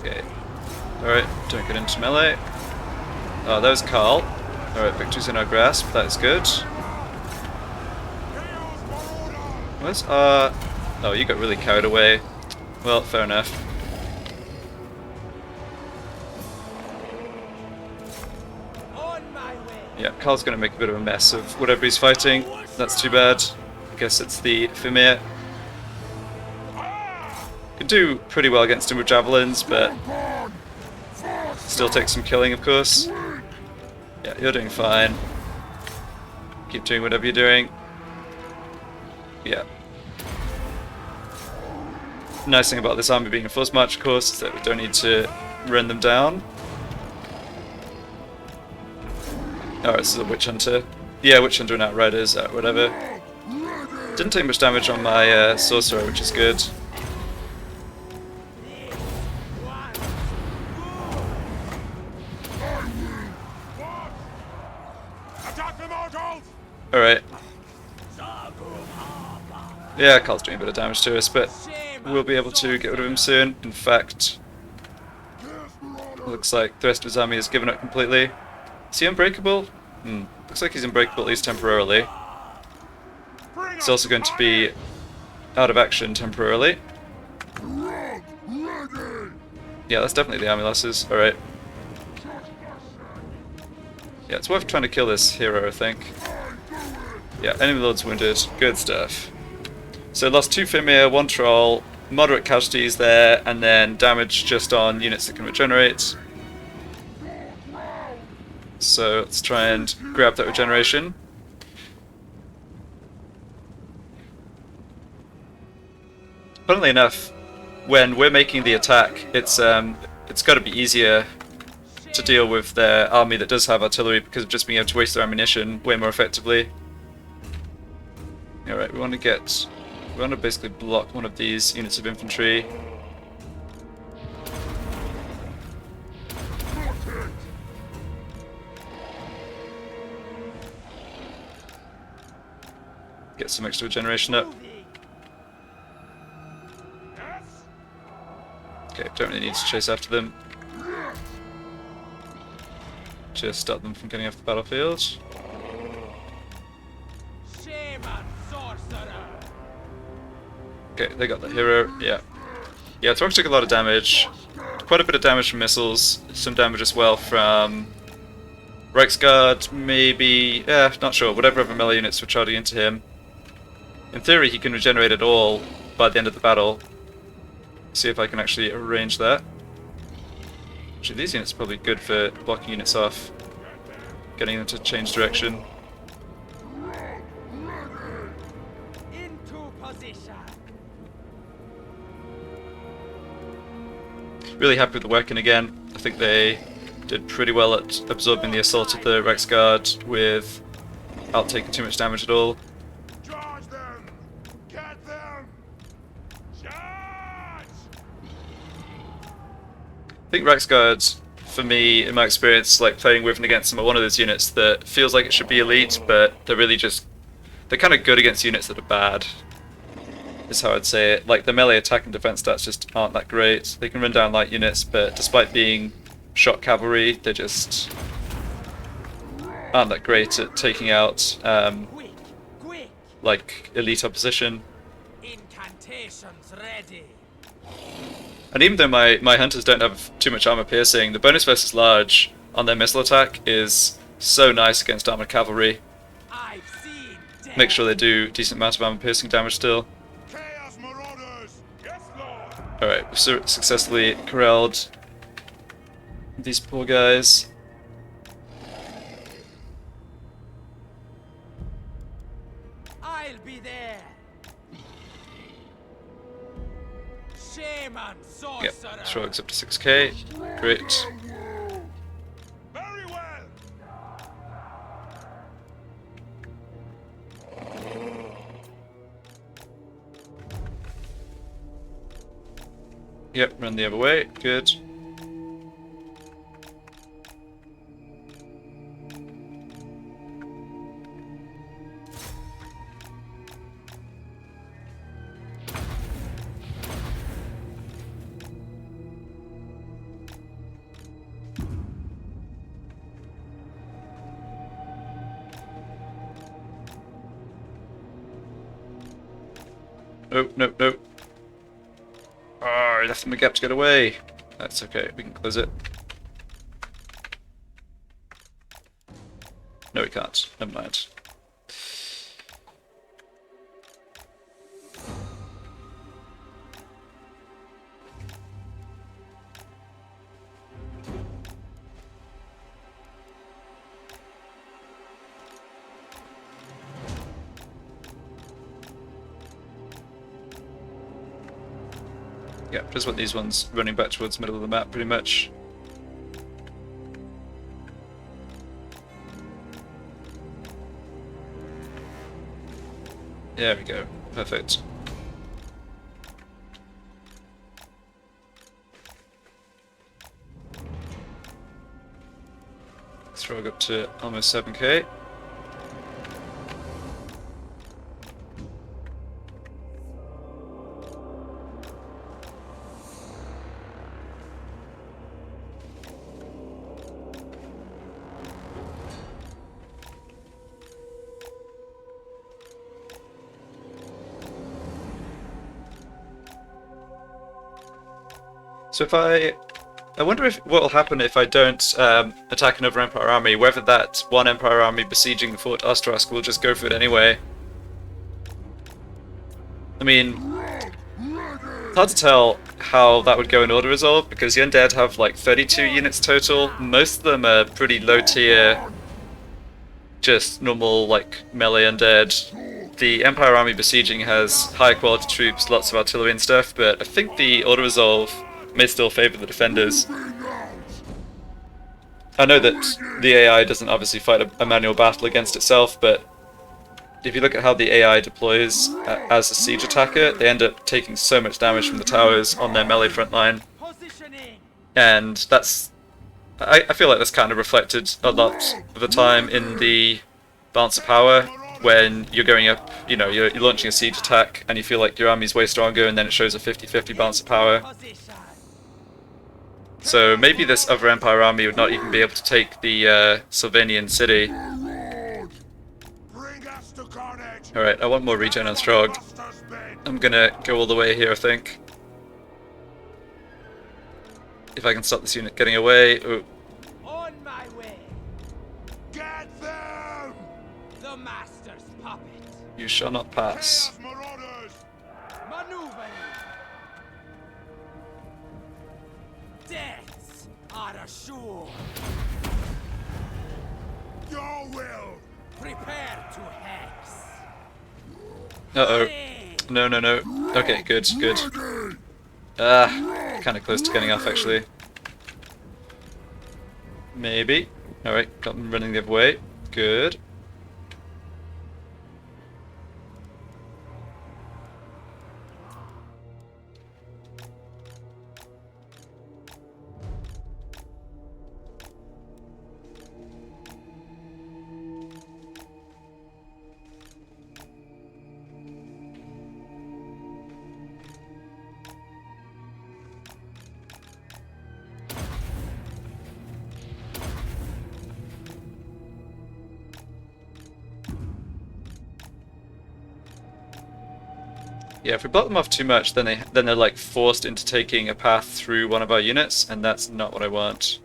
Speaker 1: Okay. Alright, don't get into melee. Oh, that was Carl. Alright, victory's in our grasp, that is good. Where's oh, you got really carried away. Well, fair enough.
Speaker 3: On my way.
Speaker 1: Yeah, Carl's gonna make a bit of a mess of whatever he's fighting. That's too bad. I guess it's the Fimir. Could do pretty well against him with javelins, but still take some killing, of course. Yeah, you're doing fine. Keep doing whatever you're doing. Yeah. nice thing about this army being a force march, of course, is that we don't need to run them down. Oh, this is a Witch Hunter. Yeah, Witch Hunter and Outriders, whatever. Didn't take much damage on my Sorcerer, which is good. Alright. Yeah, Carl's doing a bit of damage to us, but we'll be able to get rid of him soon. In fact, looks like the rest of his army has given up completely. Is he unbreakable? Looks like he's unbreakable at least temporarily. He's also going to be out of action temporarily. Yeah, that's definitely the army losses. Alright. Yeah, it's worth trying to kill this hero, I think. Yeah, enemy lord's wounded. Good stuff. So lost 2 Fimir, 1 Troll, moderate casualties there, and then damage just on units that can regenerate. So let's try and grab that regeneration. Funnily enough, when we're making the attack, it's got to be easier to deal with their army that does have artillery because of just being able to waste their ammunition way more effectively. Alright, we want to basically block one of these units of infantry. Get some extra regeneration up. Okay, don't really need to chase after them. Just stop them from getting off the battlefield. Okay, they got the hero, yeah. Yeah, Throgg took a lot of damage. Quite a bit of damage from missiles, some damage as well from Reiksguard, maybe, not sure, whatever other melee units were charging into him. In theory, he can regenerate it all by the end of the battle. See if I can actually arrange that. Actually, these units are probably good for blocking units off, getting them to change direction.
Speaker 3: Into position.
Speaker 1: Really happy with the working again. I think they did pretty well at absorbing the assault of the Reiksguard without taking too much damage at all.
Speaker 2: Charge them! Get them! Charge!
Speaker 1: I think Reiksguard, for me, in my experience, like playing with and against them, are one of those units that feels like it should be elite, but they're really just, they're kind of good against units that are bad, is how I'd say it. Like, the melee attack and defense stats just aren't that great. They can run down light units, but despite being shot cavalry, they just aren't that great at taking out,
Speaker 3: Quick!
Speaker 1: like, elite opposition.
Speaker 3: Incantations ready.
Speaker 1: And even though my hunters don't have too much armor piercing, the bonus versus large on their missile attack is so nice against armored cavalry.
Speaker 3: I've seen death.
Speaker 1: Make sure they do decent amount of armor piercing damage still.
Speaker 2: Chaos Marauders! Yes, Lord!
Speaker 1: Alright, we've successfully corralled these poor guys.
Speaker 3: I'll be there. Shaman,
Speaker 1: Yep,
Speaker 3: sorcerer.
Speaker 1: Throgg's up to 6k. Great.
Speaker 2: Very well!
Speaker 1: Yep, run the other way. Good. Nope, nope, nope. Oh, I left them a gap to get away. That's okay, we can close it. No, we can't. Never mind. Yeah, just want these ones running back towards the middle of the map, pretty much. There we go. Perfect. Throgg up to almost 7k. So I wonder if what will happen if I don't attack another Empire army, whether that one Empire army besieging the Fort Ostrask will just go for it anyway. I mean, it's hard to tell how that would go in order resolve, because the undead have like 32 units total. Most of them are pretty low tier, just normal like melee undead. The Empire army besieging has higher quality troops, lots of artillery and stuff, but I think the order resolve may still favour the defenders. I know that the AI doesn't obviously fight a manual battle against itself, but if you look at how the AI deploys as a siege attacker, they end up taking so much damage from the towers on their melee front line. And that's... I feel like that's kind of reflected a lot of the time in the balance of power, when you're going up, you know, you're launching a siege attack and you feel like your army's way stronger, and then it shows a 50-50 balance of power. So maybe this other Empire army would not even be able to take the Sylvanian city. Alright, I want more regen on Throgg. I'm gonna go all the way here, I think. If I can stop this unit getting away. Ooh.
Speaker 3: On my way. Get them! The master's puppet.
Speaker 1: You shall not pass.
Speaker 3: Maneuvering. Deaths are assured.
Speaker 2: Your will.
Speaker 3: Prepare to hex.
Speaker 1: Uh-oh. No, no, no. Okay, good, good. Ah, kind of close to getting off, actually. Maybe. Alright, got them running the other way. Good. Yeah, if we block them off too much, then they're like forced into taking a path through one of our units, and that's not what I want.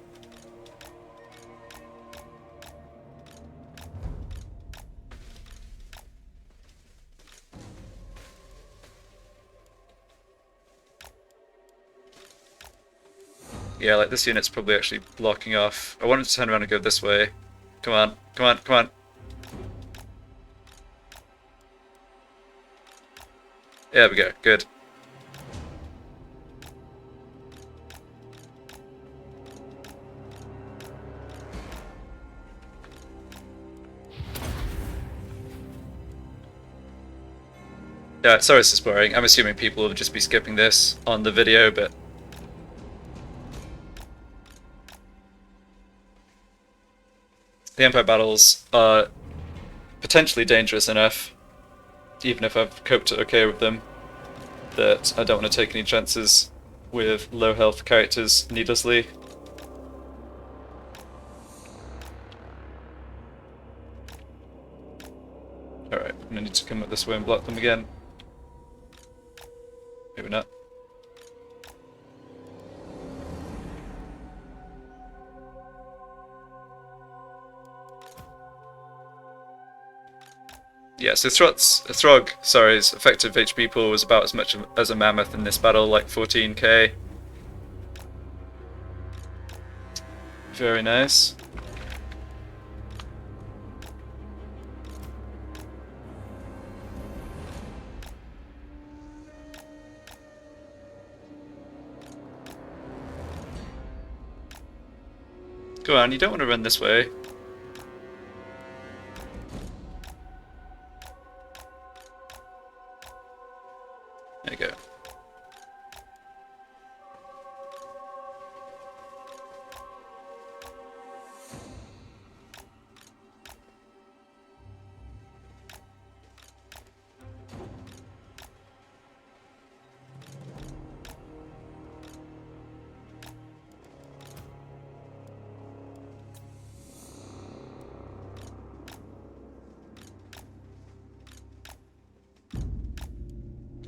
Speaker 1: Yeah, like this unit's probably actually blocking off. I wanted to turn around and go this way. Come on, come on, come on. There we go, good. Yeah, sorry this is boring. I'm assuming people will just be skipping this on the video, but... the Empire battles are potentially dangerous enough, even if I've coped okay with them, that I don't want to take any chances with low health characters needlessly. Alright, I'm gonna need to come up this way and block them again. Maybe not. Yeah, so Throgg, his effective HP pool was about as much as a mammoth in this battle, like 14k. Very nice. Go on, you don't want to run this way. There you go.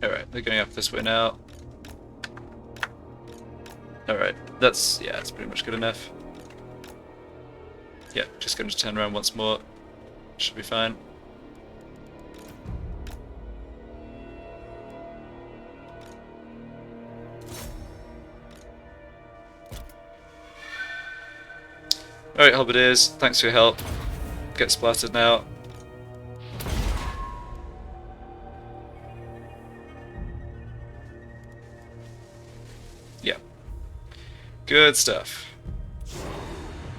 Speaker 1: Alright, they're going up this way now. Alright, that's pretty much good enough. Yeah, just going to turn around once more. Should be fine. Alright, Halberdiers, thanks for your help. Get splattered now. Yeah. Good stuff.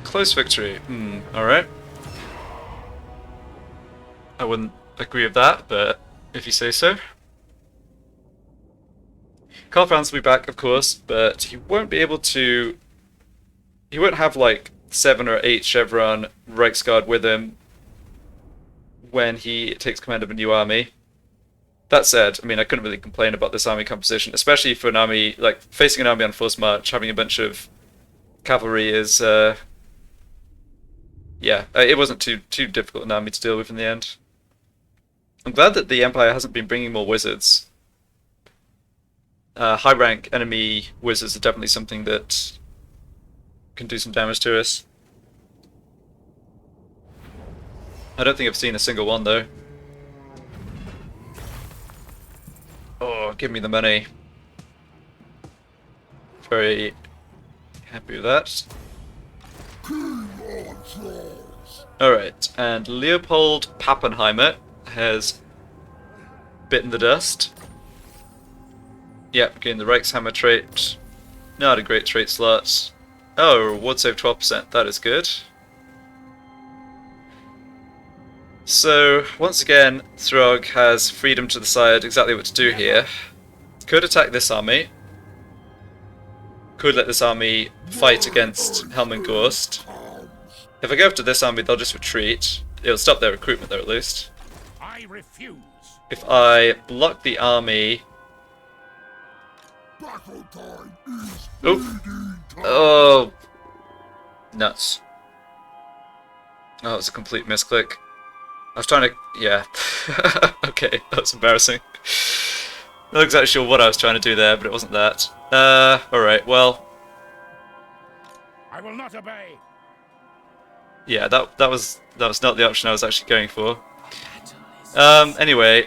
Speaker 1: Close victory. Alright. I wouldn't agree with that, but if you say so. Karl Franz will be back, of course, but he won't be able to... He won't have, like, 7 or 8 Chevron Reichsguard with him when he takes command of a new army. That said, I mean, I couldn't really complain about this army composition, especially for an army, like, facing an army on forced march, having a bunch of cavalry is, yeah, it wasn't too difficult an army to deal with in the end. I'm glad that the Empire hasn't been bringing more wizards. High-rank enemy wizards are definitely something that can do some damage to us. I don't think I've seen a single one, though. Oh, give me the money. Very happy with that. Alright, and Leopold Pappenheimer has bitten the dust. Yep, getting the Reichshammer trait. Not a great trait slot. Oh, reward save 12%, that is good. So, once again, Throgg has freedom to decide exactly what to do here. Could attack this army. Could let this army fight against Helmengorst. If I go after this army, they'll just retreat. It'll stop their recruitment there at least.
Speaker 2: I refuse.
Speaker 1: If I block the army... Oh! Nuts. Oh, it was a complete misclick. I was trying to... yeah. Okay, that was embarrassing. Not exactly sure what I was trying to do there, but it wasn't that. Alright, well...
Speaker 2: I will not obey.
Speaker 1: Yeah, that was not the option I was actually going for. Anyway,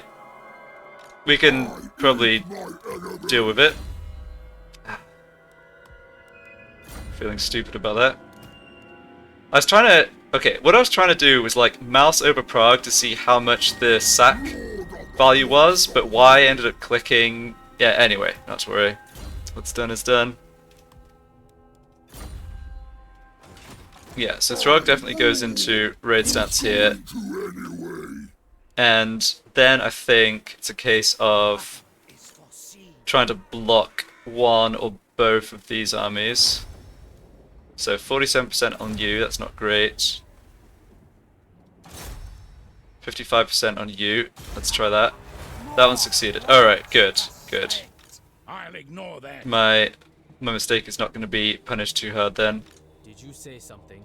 Speaker 1: we can probably deal with it. Feeling stupid about that. I was trying to... okay, what I was trying to do was like mouse over Prague to see how much the sack value was, but Y ended up clicking... yeah, anyway, not to worry. What's done is done. Yeah, so Throgg definitely goes into raid stance here. And then I think it's a case of trying to block one or both of these armies. So 47% on you, that's not great. 55% on you, let's try that. That one succeeded. Alright, good, good.
Speaker 2: I'll ignore that.
Speaker 1: My mistake is not going to be punished too hard then.
Speaker 3: Did you say something?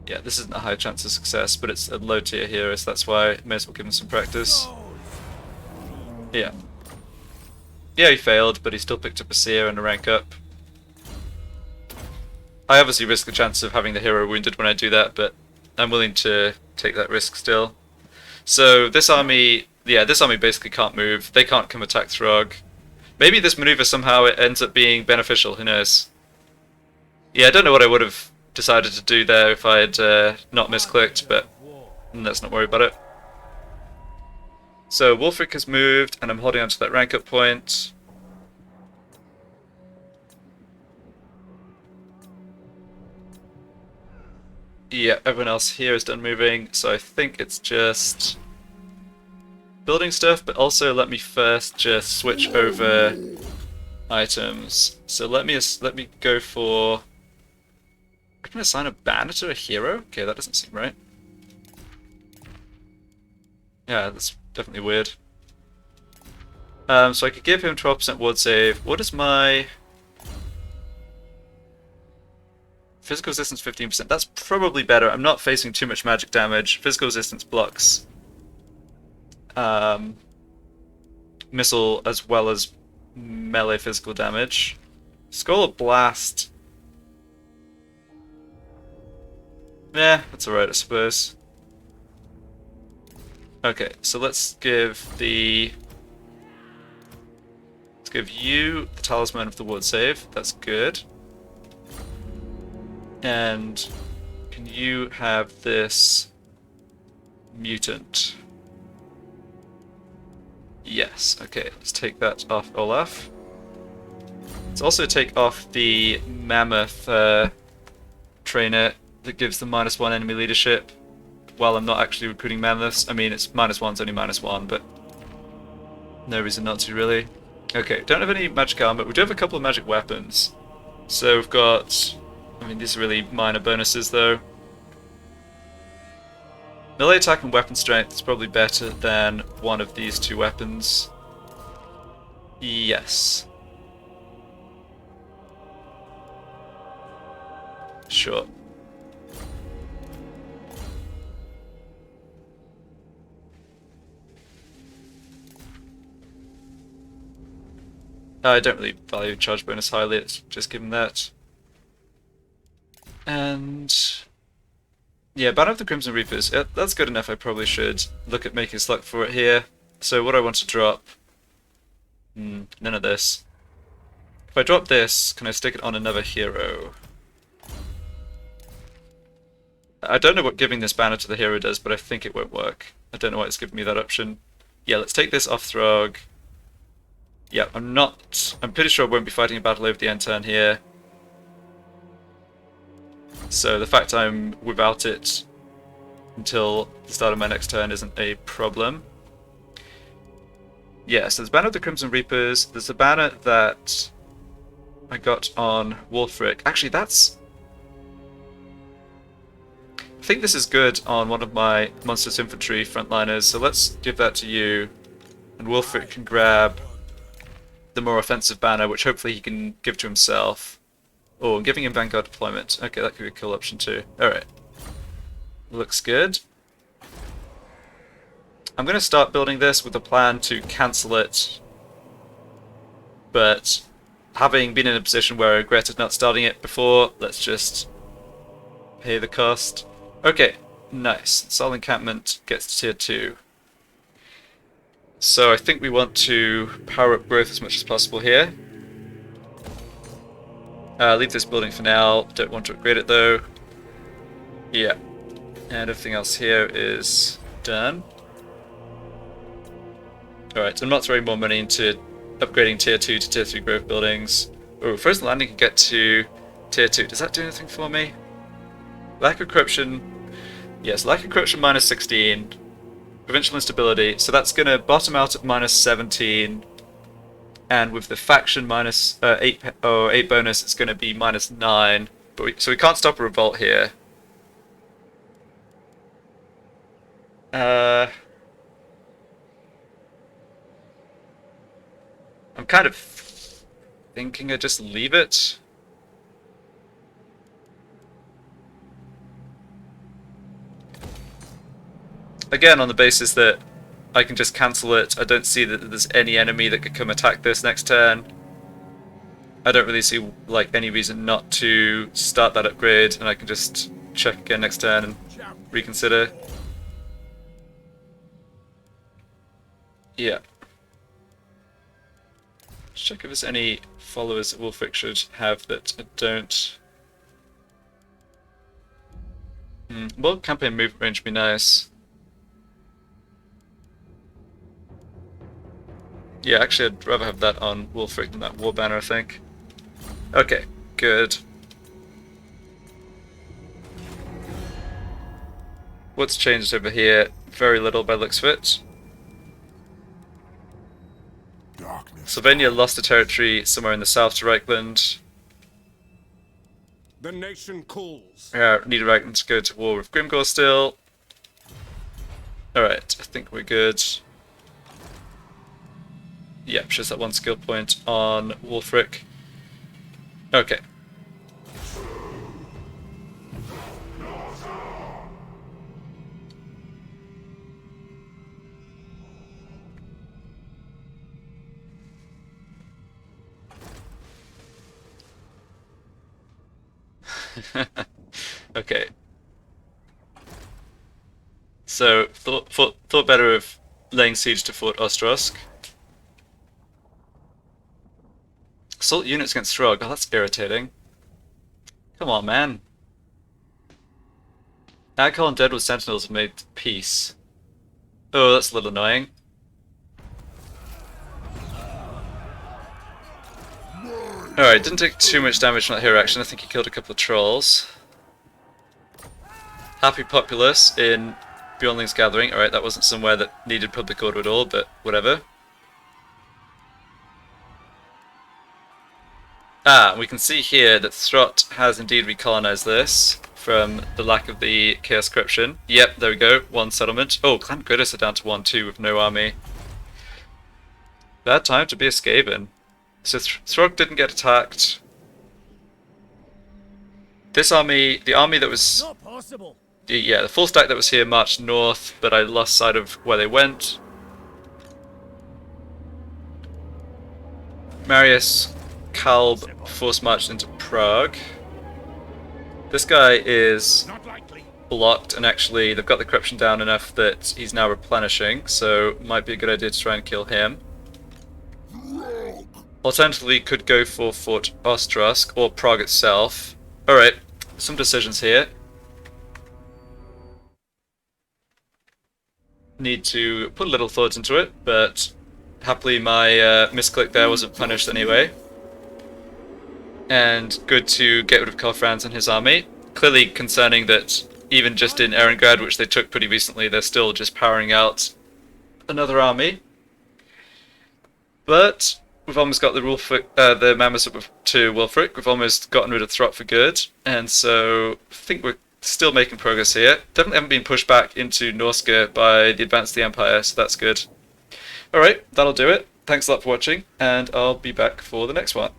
Speaker 1: Yeah, this isn't a high chance of success, but it's a low tier hero, so that's why I may as well give him some practice. Yeah. Yeah, he failed, but he still picked up a seer and a rank up. I obviously risk the chance of having the hero wounded when I do that, but I'm willing to take that risk still. So this army, yeah, this army basically can't move. They can't come attack Throgg. Maybe this maneuver somehow it ends up being beneficial, who knows. Yeah, I don't know what I would have decided to do there if I had not misclicked, but let's not worry about it. So Wulfric has moved, and I'm holding on to that rank up point. Yeah, everyone else here is done moving, so I think it's just building stuff, but also let me first just switch over items. So let me go for... I can assign a banner to a hero? Okay, that doesn't seem right. Yeah, that's definitely weird. So I could give him 12% ward save. What is my... Physical resistance 15%. That's probably better. I'm not facing too much magic damage. Physical resistance blocks missile as well as melee physical damage. Skull of Blast. Yeah, that's alright, I suppose. Okay, so let's give you the Talisman of the Ward Save. That's good. And can you have this mutant? Yes, okay, let's take that off Olaf. Let's also take off the Mammoth trainer that gives them -1 enemy leadership while I'm not actually recruiting Mammoths. I mean, it's -1's only -1, but no reason not to, really. Okay, don't have any magic armor. We do have a couple of magic weapons. So we've got... I mean, these are really minor bonuses, though. Melee attack and weapon strength is probably better than one of these two weapons. Yes. Sure. I don't really value charge bonus highly, let's just give him that. And... yeah, Banner of the Crimson Reapers, that's good enough. I probably should look at making Sluck for it here. So what do I want to drop? None of this. If I drop this, can I stick it on another hero? I don't know what giving this banner to the hero does, but I think it won't work. I don't know why it's giving me that option. Yeah, let's take this off Throgg. Yeah, I'm pretty sure I won't be fighting a battle over the end turn here. So the fact I'm without it until the start of my next turn isn't a problem. Yeah, so there's Banner of the Crimson Reapers. There's a banner that I got on Wulfric. Actually, that's... I think this is good on one of my Monstrous Infantry frontliners, so let's give that to you. And Wulfric can grab the more offensive banner, which hopefully he can give to himself. Oh, I'm giving him Vanguard deployment. Okay, that could be a cool option too. Alright. Looks good. I'm going to start building this with a plan to cancel it. But having been in a position where I regretted not starting it before, let's just pay the cost. Okay, nice. Sol Encampment gets to tier 2. So I think we want to power up growth as much as possible here. Leave this building for now. Don't want to upgrade it though. Yeah. And everything else here is done. Alright, so I'm not throwing more money into upgrading tier 2 to tier 3 growth buildings. Oh, Frozen Landing can get to tier 2. Does that do anything for me? Lack of corruption. Yes, lack of corruption -16. Provincial instability. So that's going to bottom out at -17. And with the faction -8 bonus, it's going to be -9. But so we can't stop a revolt here. I'm kind of thinking I just leave it. Again, on the basis that I can just cancel it. I don't see that there's any enemy that could come attack this next turn. I don't really see like any reason not to start that upgrade, and I can just check again next turn and reconsider. Yeah. Let's check if there's any followers that Wulfric should have that I don't. Well, campaign movement range would be nice. Yeah, actually I'd rather have that on Wulfric than that war banner, I think. Okay, good. What's changed over here? Very little by the looks of it.
Speaker 2: Darkness.
Speaker 1: Sylvania lost a territory somewhere in the south to Reichland.
Speaker 6: The nation calls.
Speaker 1: Need Reichland to go to war with Grimgor still. Alright, I think we're good. Yep, just that one skill point on Wulfric. Okay. Okay. So, thought better of laying siege to Fort Ostrosk. Assault units against Throgg. Oh, that's irritating. Come on, man. Alcohol and Deadwood Sentinels have made peace. Oh, that's a little annoying. Alright, didn't take too much damage from that hero action. I think he killed a couple of trolls. Happy populace in Beyondling's Gathering. Alright, that wasn't somewhere that needed public order at all, but whatever. Ah, we can see here that Throt has indeed recolonized this from the lack of the Chaos Corruption. Yep, there we go, one settlement. Oh, Clan Gridis are down to 1-2 with no army. Bad time to be a Skaven. So Throgg didn't get attacked. This army, the army that was...
Speaker 3: Not possible.
Speaker 1: Yeah, the full stack that was here marched north, but I lost sight of where they went. Marius Kalb force marched into Prague. This guy is
Speaker 3: Not likely.
Speaker 1: blocked, and actually they've got the corruption down enough that he's now replenishing, so might be a good idea to try and kill him. Alternatively, could go for Fort Ostrosk or Prague itself. Alright, some decisions here. Need to put a little thought into it, but happily my misclick there wasn't punished anyway. And good to get rid of Kofrans and his army. Clearly concerning that even just in Erengrad, which they took pretty recently, they're still just powering out another army. But we've almost got the Mammoths up to Wulfric. We've almost gotten rid of Throt for good, and so I think we're still making progress here. Definitely haven't been pushed back into Norsca by the advance of the Empire, so that's good. Alright, that'll do it. Thanks a lot for watching, and I'll be back for the next one.